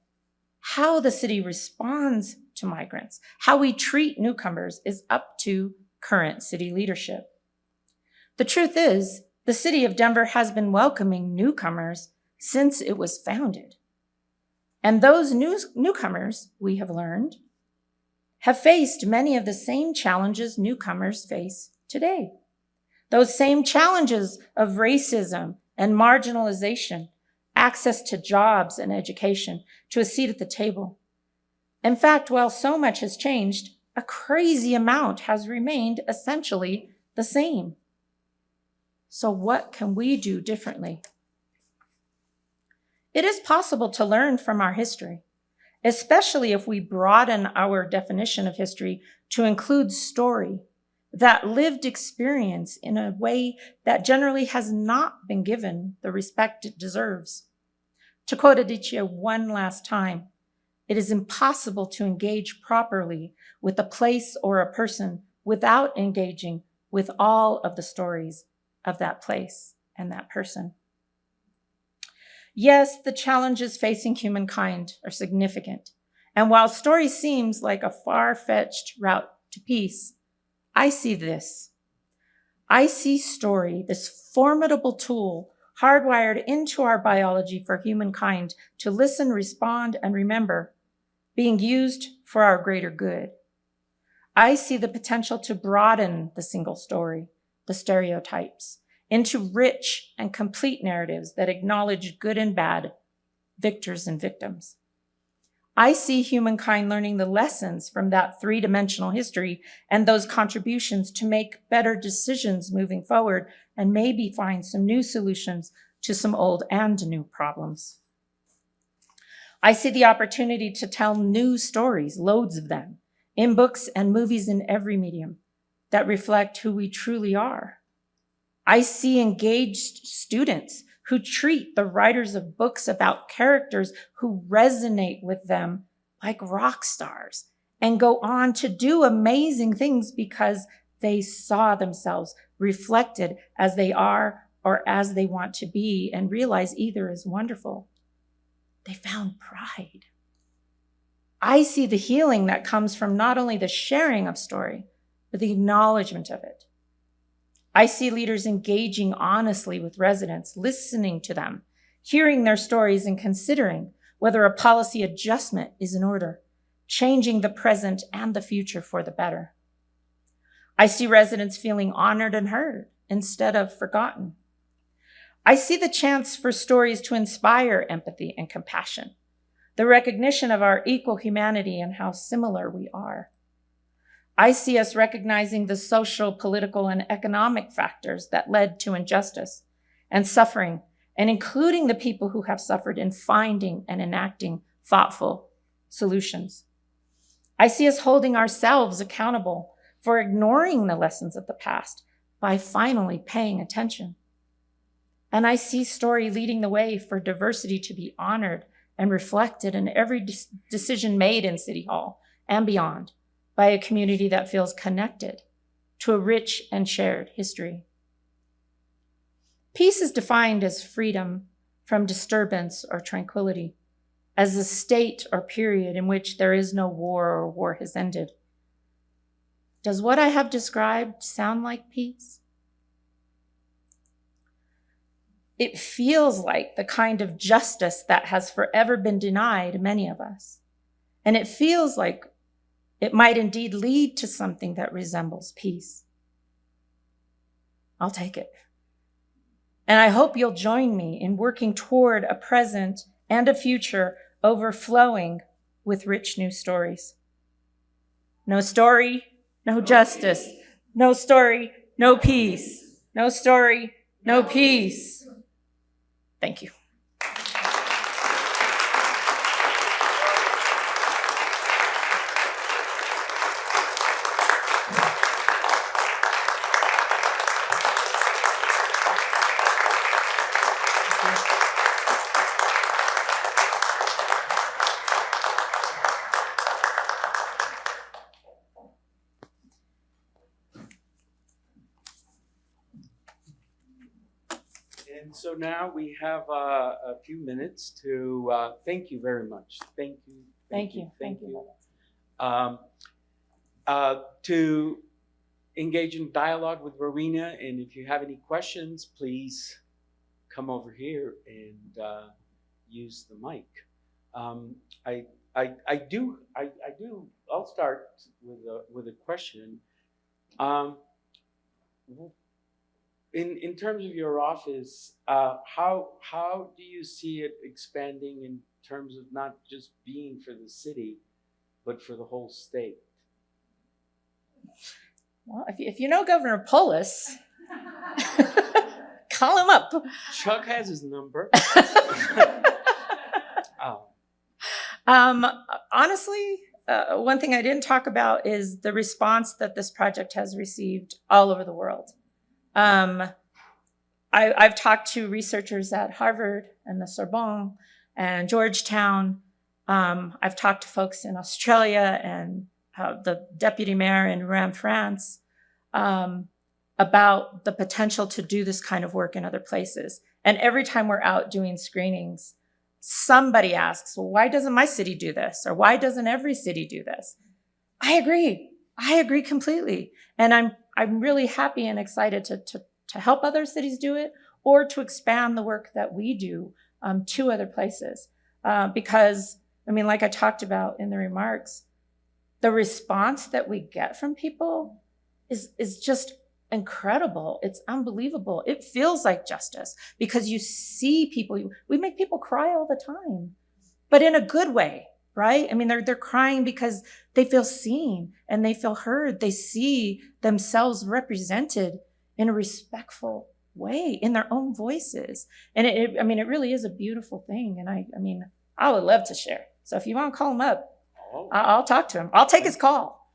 how the city responds to migrants, how we treat newcomers is up to current city leadership. The truth is, the city of Denver has been welcoming newcomers since it was founded. And those newcomers, we have learned, have faced many of the same challenges newcomers face today. Those same challenges of racism and marginalization, access to jobs and education, to a seat at the table. In fact, while so much has changed, a crazy amount has remained essentially the same. So what can we do differently? It is possible to learn from our history, especially if we broaden our definition of history to include story, that lived experience in a way that generally has not been given the respect it deserves. To quote Adichie one last time, it is impossible to engage properly with a place or a person without engaging with all of the stories of that place and that person. Yes, the challenges facing humankind are significant. And while story seems like a far-fetched route to peace, I see this. I see story, this formidable tool hardwired into our biology for humankind to listen, respond, and remember, being used for our greater good. I see the potential to broaden the single story, the stereotypes, into rich and complete narratives that acknowledge good and bad, victors and victims. I see humankind learning the lessons from that three-dimensional history and those contributions to make better decisions moving forward and maybe find some new solutions to some old and new problems. I see the opportunity to tell new stories, loads of them, in books and movies in every medium that reflect who we truly are. I see engaged students who treat the writers of books about characters who resonate with them like rock stars and go on to do amazing things because they saw themselves reflected as they are or as they want to be and realize either is wonderful. They found pride. I see the healing that comes from not only the sharing of story, but the acknowledgement of it. I see leaders engaging honestly with residents, listening to them, hearing their stories and considering whether a policy adjustment is in order, changing the present and the future for the better. I see residents feeling honored and heard instead of forgotten. I see the chance for stories to inspire empathy and compassion, the recognition of our equal humanity and how similar we are. I see us recognizing the social, political, and economic factors that led to injustice and suffering, and including the people who have suffered in finding and enacting thoughtful solutions. I see us holding ourselves accountable for ignoring the lessons of the past by finally paying attention. And I see story leading the way for diversity to be honored and reflected in every decision made in City Hall and beyond by a community that feels connected to a rich and shared history. Peace is defined as freedom from disturbance or tranquility, as a state or period in which there is no war or war has ended. Does what I have described sound like peace? It feels like the kind of justice that has forever been denied many of us. And it feels like it might indeed lead to something that resembles peace. I'll take it. And I hope you'll join me in working toward a present and a future overflowing with rich new stories. No story, no justice. No story, no peace. No story, no peace. Thank you. And so now we have a few minutes to thank you very much. Thank you. Thank you. To engage in dialogue with Rowena, and if you have any questions, please come over here and use the mic. I'll start with a question. In terms of your office, how do you see it expanding in terms of not just being for the city, but for the whole state? Well, if you know Governor Polis, call him up. Chuck has his number. Honestly, one thing I didn't talk about is the response that this project has received all over the world. I've talked to researchers at Harvard and the Sorbonne and Georgetown. I've talked to folks in Australia and the deputy mayor in Rouen, France, about the potential to do this kind of work in other places. And every time we're out doing screenings, somebody asks, well, why doesn't my city do this? Or why doesn't every city do this? I agree completely. And I'm really happy and excited to help other cities do it or to expand the work that we do to other places. Because, I mean, like I talked about in the remarks, the response that we get from people is just incredible. It's unbelievable. It feels like justice because you see people, we make people cry all the time, but in a good way, right? I mean, they're crying because they feel seen and they feel heard. They see themselves represented in a respectful way in their own voices. And it really is a beautiful thing. And I would love to share. So if you want to call him up, I'll talk to him. I'll take his call.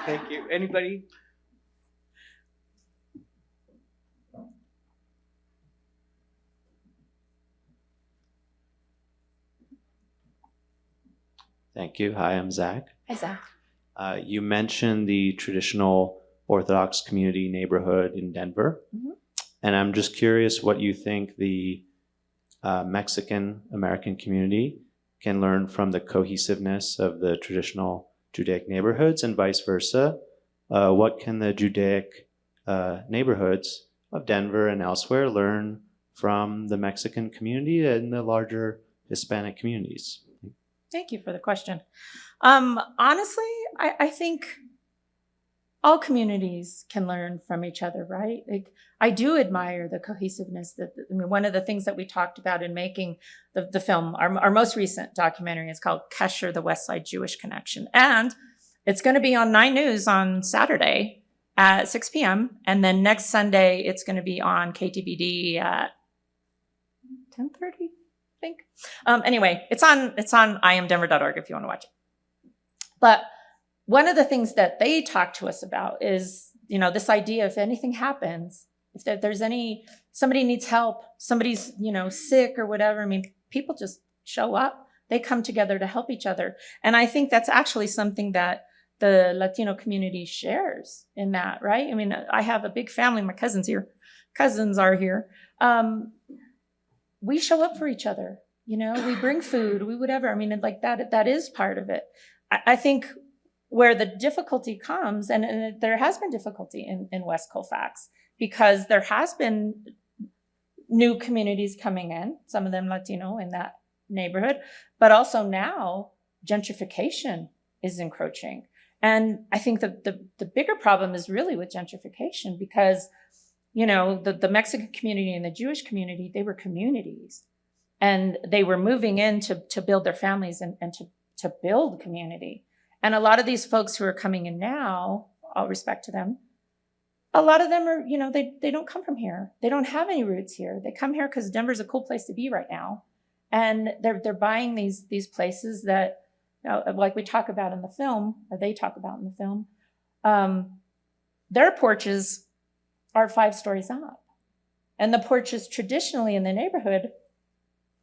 Thank you. Anybody? Thank you. Hi, I'm Zach. Hi, Zach. You mentioned the traditional Orthodox community neighborhood in Denver. Mhm. And I'm just curious what you think the Mexican American community can learn from the cohesiveness of the traditional Judaic neighborhoods and vice versa. What can the Judaic neighborhoods of Denver and elsewhere learn from the Mexican community and the larger Hispanic communities? Thank you for the question. Honestly, I think all communities can learn from each other, right? Like, I do admire the cohesiveness one of the things that we talked about in making the film, our most recent documentary is called Kesher, the West Side Jewish Connection. And it's going to be on 9 News on Saturday at 6 p.m. And then next Sunday, it's going to be on KTVD at 10:30, I think. Anyway, it's on iamdenver.org if you want to watch it. But one of the things that they talk to us about is, this idea, if anything happens, if there's somebody needs help, somebody's, sick or whatever, I mean, people just show up. They come together to help each other. And I think that's actually something that the Latino community shares in that, right? I mean, I have a big family. My cousins are here. We show up for each other. We bring food, we whatever. I mean, like that is part of it. I think where the difficulty comes, and there has been difficulty in West Colfax, because there has been new communities coming in, some of them Latino in that neighborhood, but also now gentrification is encroaching. And I think the bigger problem is really with gentrification, because, the Mexican community and the Jewish community, they were communities, and they were moving in to build their families and to build community. And a lot of these folks who are coming in now, all respect to them, a lot of them are, they don't come from here. They don't have any roots here. They come here because Denver's a cool place to be right now. And they're buying these places that, like we talk about in the film, or they talk about in the film, their porches are 5 stories up. And the porches traditionally in the neighborhood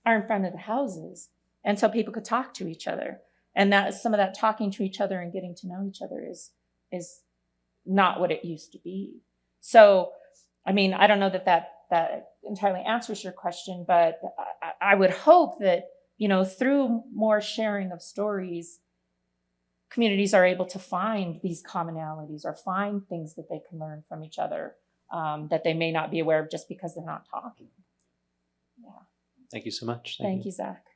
are in front of the houses. And so people could talk to each other. And that some of that talking to each other and getting to know each other is not what it used to be. So, I mean, I don't know that entirely answers your question, but I would hope that, through more sharing of stories, communities are able to find these commonalities or find things that they can learn from each other that they may not be aware of just because they're not talking. Yeah. Thank you so much. Thank you, Zach.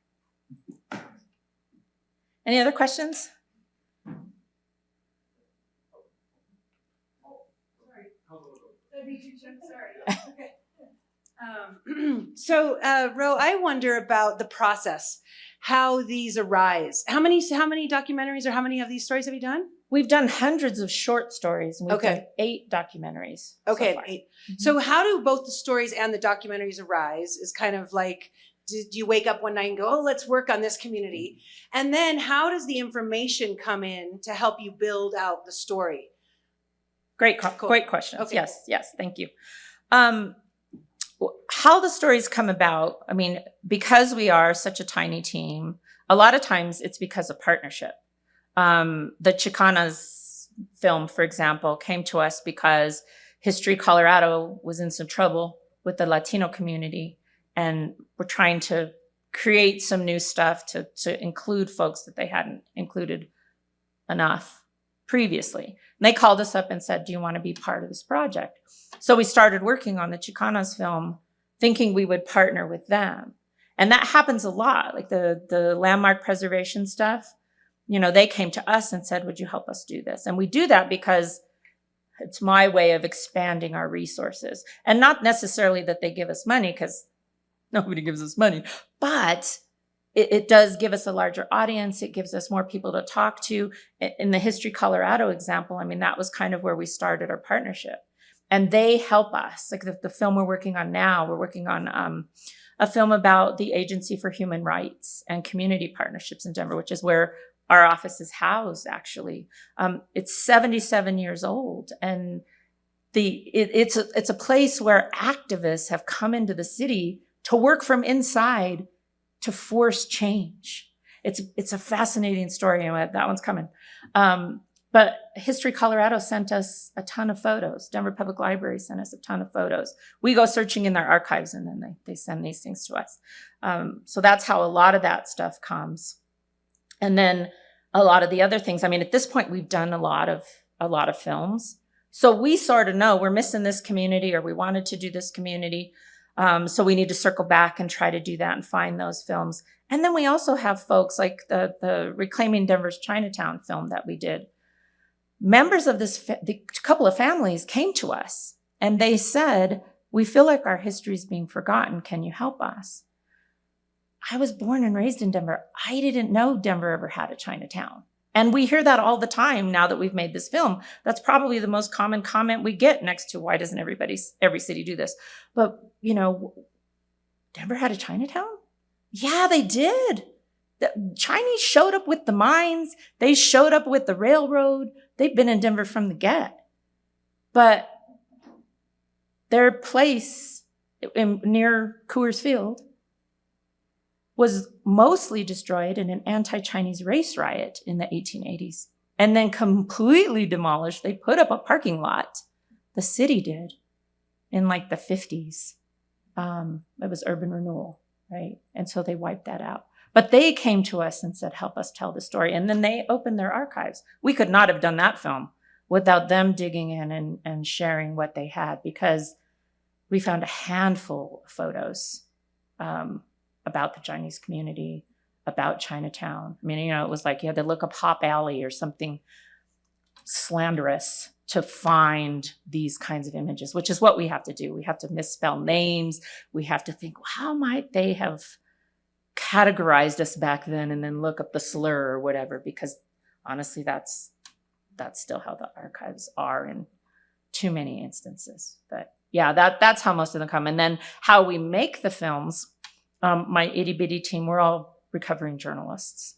Any other questions? So, Ro, I wonder about the process, how these arise. How many documentaries or how many of these stories have you done? We've done hundreds of short stories, and we've Okay. done 8 documentaries. Okay, so far. 8. So how do both the stories and the documentaries arise? Is kind of like, did you wake up one night and go, oh, let's work on this community? And then how does the information come in to help you build out the story? Great questions. Okay. Yes, thank you. How the stories come about, I mean, because we are such a tiny team, a lot of times it's because of partnership. The Chicanos film, for example, came to us because History Colorado was in some trouble with the Latino community, and we're trying to create some new stuff to include folks that they hadn't included enough previously. And they called us up and said, do you want to be part of this project? So we started working on the Chicanos film, thinking we would partner with them. And that happens a lot, like the landmark preservation stuff. They came to us and said, would you help us do this? And we do that because it's my way of expanding our resources. And not necessarily that they give us money, because nobody gives us money, but it does give us a larger audience. It gives us more people to talk to. In the History Colorado example, I mean, that was kind of where we started our partnership. And they help us. Like the film we're working on now, we're working on a film about the Agency for Human Rights and Community Partnerships in Denver, which is where our office is housed, actually. It's 77 years old. And it's a place where activists have come into the city to work from inside to force change. It's a fascinating story, and that one's coming. But History Colorado sent us a ton of photos. Denver Public Library sent us a ton of photos. We go searching in their archives, and then they send these things to us. So that's how a lot of that stuff comes. And then a lot of the other things. I mean, at this point, we've done a lot of films. So we sort of know we're missing this community, or we wanted to do this community. So we need to circle back and try to do that and find those films. And then we also have folks like the Reclaiming Denver's Chinatown film that we did. Members of the couple of families came to us and they said, we feel like our history is being forgotten. Can you help us? I was born and raised in Denver. I didn't know Denver ever had a Chinatown. And we hear that all the time now that we've made this film. That's probably the most common comment we get next to why doesn't every city do this? But, Denver had a Chinatown? Yeah, they did. The Chinese showed up with the mines. They showed up with the railroad. They've been in Denver from the get. But their place near Coors Field was mostly destroyed in an anti-Chinese race riot in the 1880s and then completely demolished. They put up a parking lot. The city did in like the 50s. It was urban renewal, right? And so they wiped that out. But they came to us and said, help us tell the story. And then they opened their archives. We could not have done that film without them digging in and sharing what they had, because we found a handful of photos about the Chinese community, about Chinatown. I mean, it was like you had to look up Hop Alley or something slanderous to find these kinds of images, which is what we have to do. We have to misspell names. We have to think, well, how might they have categorized us back then, and then look up the slur or whatever, because honestly, that's still how the archives are in too many instances. But yeah, that's how most of them come. And then how we make the films, my itty bitty team, we're all recovering journalists.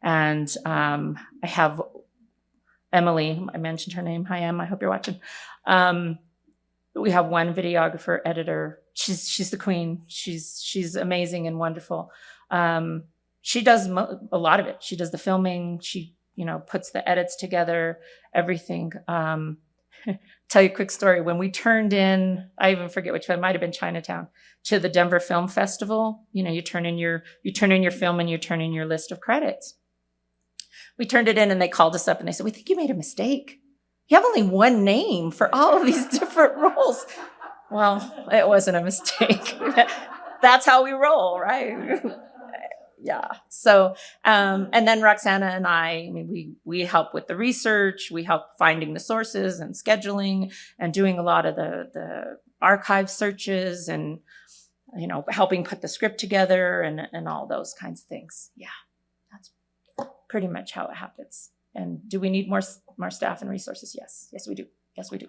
And I have Emily, I mentioned her name. Hi, Em, I hope you're watching. We have one videographer, editor. She's the queen. She's amazing and wonderful. She does a lot of it. She does the filming. She, puts the edits together, everything. Tell you a quick story. When we turned in, I even forget which one, it might have been Chinatown, to the Denver Film Festival. You turn in your film and you turn in your list of credits. We turned it in and they called us up and they said, we think you made a mistake. You have only one name for all of these different roles. Well, it wasn't a mistake. That's how we roll, right? Yeah. So, and then Roxana and I mean, we help with the research. We help finding the sources and scheduling and doing a lot of the archive searches and, helping put the script together and all those kinds of things. Yeah. That's pretty much how it happens. And do we need more staff and resources? Yes. Yes, we do. Yes, we do.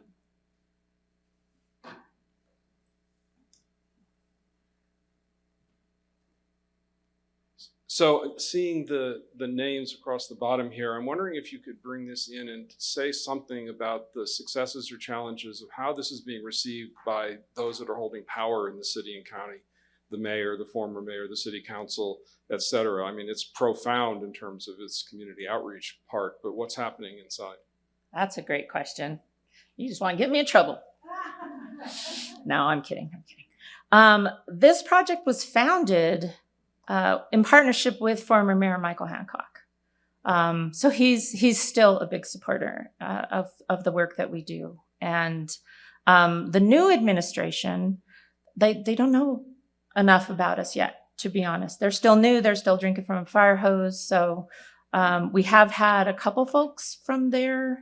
So seeing the names across the bottom here, I'm wondering if you could bring this in and say something about the successes or challenges of how this is being received by those that are holding power in the city and county, the mayor, the former mayor, the city council, et cetera. I mean, it's profound in terms of its community outreach part, but what's happening inside? That's a great question. You just want to get me in trouble. No, I'm kidding. This project was founded in partnership with former Mayor Michael Hancock. So he's still a big supporter of the work that we do. And the new administration, they don't know enough about us yet, to be honest. They're still new. They're still drinking from a fire hose. So we have had a couple folks from their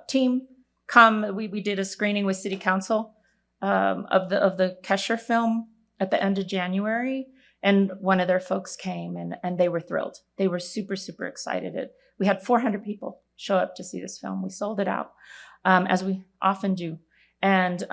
team come. We did a screening with City Council of the Kesher film at the end of January. And one of their folks came and they were thrilled. They were super, super excited. We had 400 people show up to see this film. We sold it out, as we often do. And,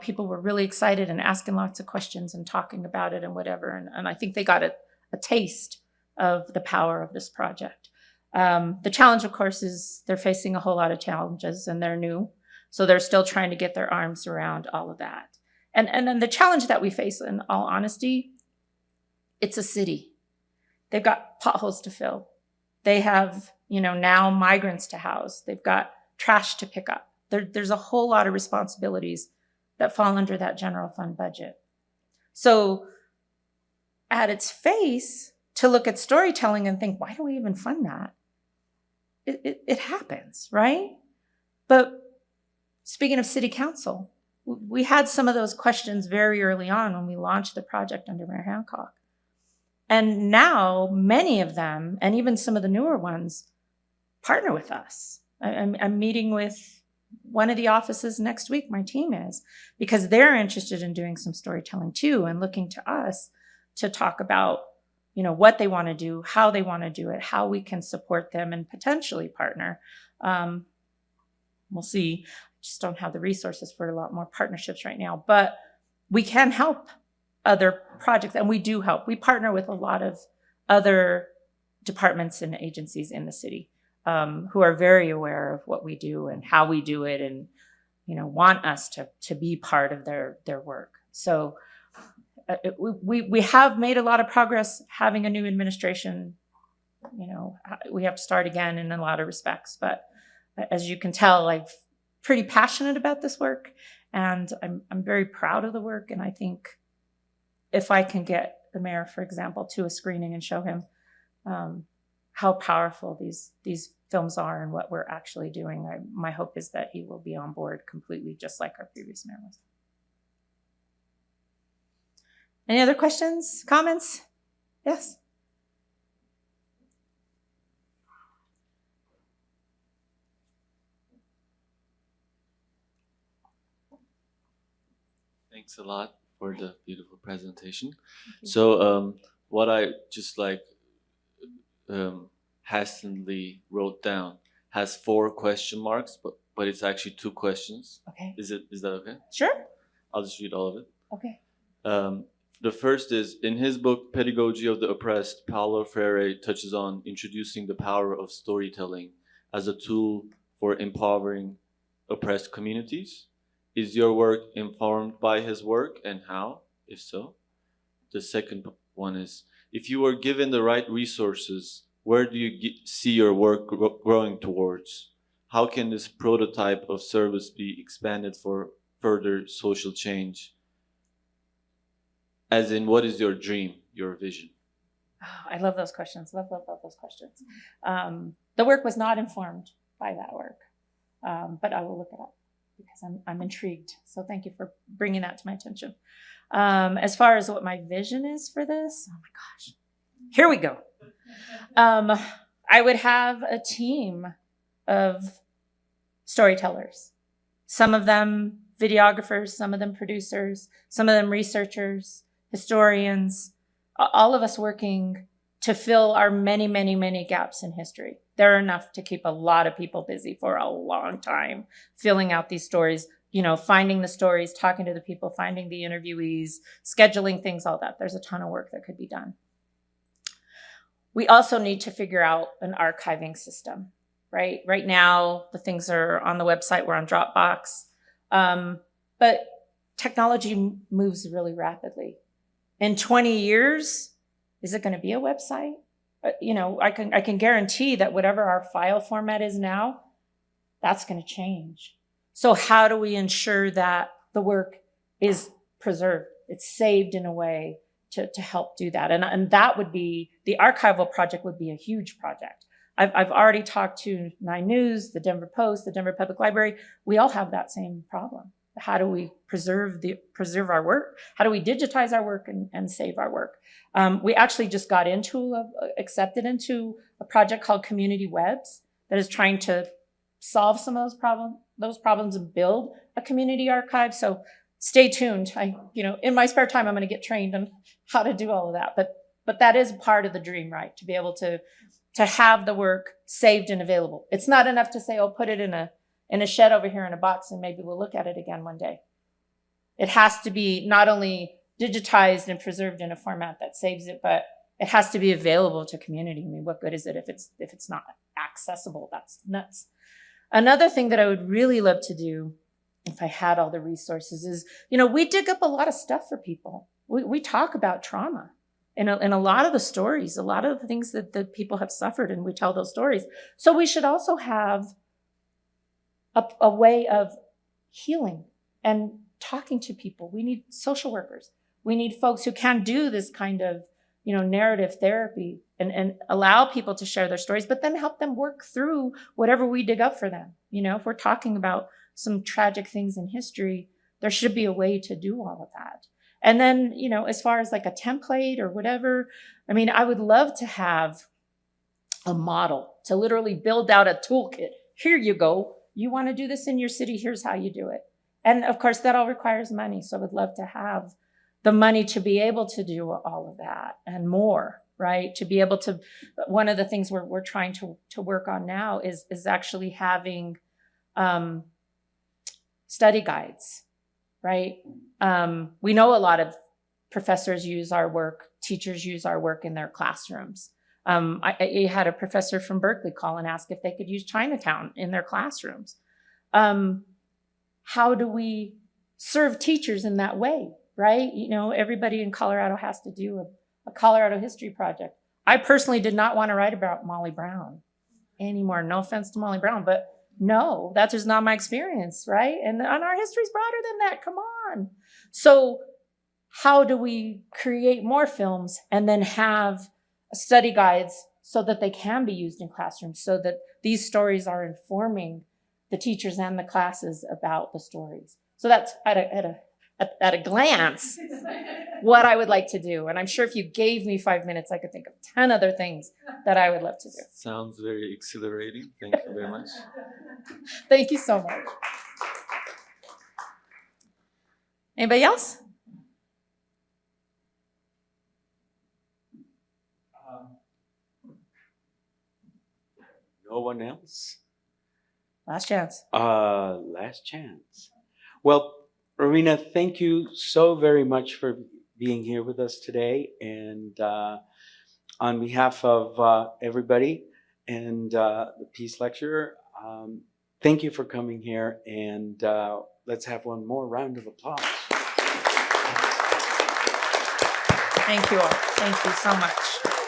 people were really excited and asking lots of questions and talking about it and whatever. And I think they got a taste of the power of this project. The challenge, of course, is they're facing a whole lot of challenges and they're new. So they're still trying to get their arms around all of that. And then the challenge that we face, in all honesty, it's a city. They've got potholes to fill. They have, now migrants to house. They've got trash to pick up. There's a whole lot of responsibilities that fall under that general fund budget. So at its face, to look at storytelling and think, why do we even fund that? It happens, right? But speaking of city council, we had some of those questions very early on when we launched the project under Mayor Hancock. And now many of them, and even some of the newer ones, partner with us. I'm meeting with one of the offices next week, my team is, because they're interested in doing some storytelling too and looking to us to talk about, what they want to do, how they want to do it, how we can support them and potentially partner. We'll see. Just don't have the resources for a lot more partnerships right now, but we can help other projects, and we do help. We partner with a lot of other departments and agencies in the city who are very aware of what we do and how we do it, and want us to be part of their work. So we have made a lot of progress having a new administration. We have to start again in a lot of respects, but as you can tell, I'm pretty passionate about this work, and I'm very proud of the work. And I think if I can get the mayor, for example, to a screening and show him how powerful these films are and what we're actually doing, my hope is that he will be on board completely, just like our previous mayor was. Any other questions, comments? Yes. Thanks a lot for the beautiful presentation. So what I just hastily wrote down has 4 question marks, but it's actually 2 questions. Okay. Is that okay? Sure. I'll just read all of it. Okay. The first is, in his book, Pedagogy of the Oppressed, Paulo Freire touches on introducing the power of storytelling as a tool for empowering oppressed communities. Is your work informed by his work, and how, if so? The second one is, if you were given the right resources, where do you see your work growing towards? How can this prototype of service be expanded for further social change? As in, what is your dream, your vision? Oh, I love those questions. Love those questions. The work was not informed by that work, but I will look it up because I'm intrigued. So thank you for bringing that to my attention. As far as what my vision is for this, oh my gosh, here we go. I would have a team of storytellers, some of them videographers, some of them producers, some of them researchers, historians, all of us working to fill our many, many, many gaps in history. There are enough to keep a lot of people busy for a long time, filling out these stories, finding the stories, talking to the people, finding the interviewees, scheduling things, all that. There's a ton of work that could be done. We also need to figure out an archiving system, right? Right now, the things are on the website, we're on Dropbox, but technology moves really rapidly. In 20 years, is it going to be a website? I can guarantee that whatever our file format is now, that's going to change. So how do we ensure that the work is preserved? It's saved in a way to help do that. And that would be, the archival project would be a huge project. I've already talked to 9 News, the Denver Post, the Denver Public Library. We all have that same problem. How do we preserve our work? How do we digitize our work and save our work? We actually just got accepted into a project called Community Webs that is trying to solve some of those problems and build a community archive. So stay tuned. In my spare time, I'm going to get trained on how to do all of that. But that is part of the dream, right? To be able to have the work saved and available. It's not enough to say, put it in a shed over here in a box and maybe we'll look at it again one day. It has to be not only digitized and preserved in a format that saves it, but it has to be available to community. I mean, what good is it if it's not accessible? That's nuts. Another thing that I would really love to do if I had all the resources is, we dig up a lot of stuff for people. We talk about trauma in a lot of the stories, a lot of the things that people have suffered, and we tell those stories. So we should also have a way of healing and talking to people. We need social workers. We need folks who can do this kind of, narrative therapy and allow people to share their stories, but then help them work through whatever we dig up for them. If we're talking about some tragic things in history, there should be a way to do all of that. And then, as far as like a template or whatever, I would love to have a model to literally build out a toolkit. Here you go. You want to do this in your city? Here's how you do it. And of course, that all requires money. So I would love to have the money to be able to do all of that and more, right? To be able to, one of the things we're trying to work on now is actually having study guides, right? We know a lot of professors use our work, teachers use our work in their classrooms. I had a professor from Berkeley call and ask if they could use Chinatown in their classrooms. How do we serve teachers in that way, right? Everybody in Colorado has to do a Colorado history project. I personally did not want to write about Molly Brown anymore. No offense to Molly Brown, but no, that's just not my experience, right? And our history's broader than that. Come on. So how do we create more films and then have study guides so that they can be used in classrooms, so that these stories are informing the teachers and the classes about the stories? So that's at a glance what I would like to do. And I'm sure if you gave me 5 minutes, I could think of 10 other things that I would love to do. Sounds very exhilarating. Thank you very much. Thank you so much. Anybody else? No one else? Last chance. Last chance. Well, Rowena, thank you so very much for being here with us today. And on behalf of everybody and the Peace Lecture, thank you for coming here. And let's have one more round of applause. Thank you all. Thank you so much.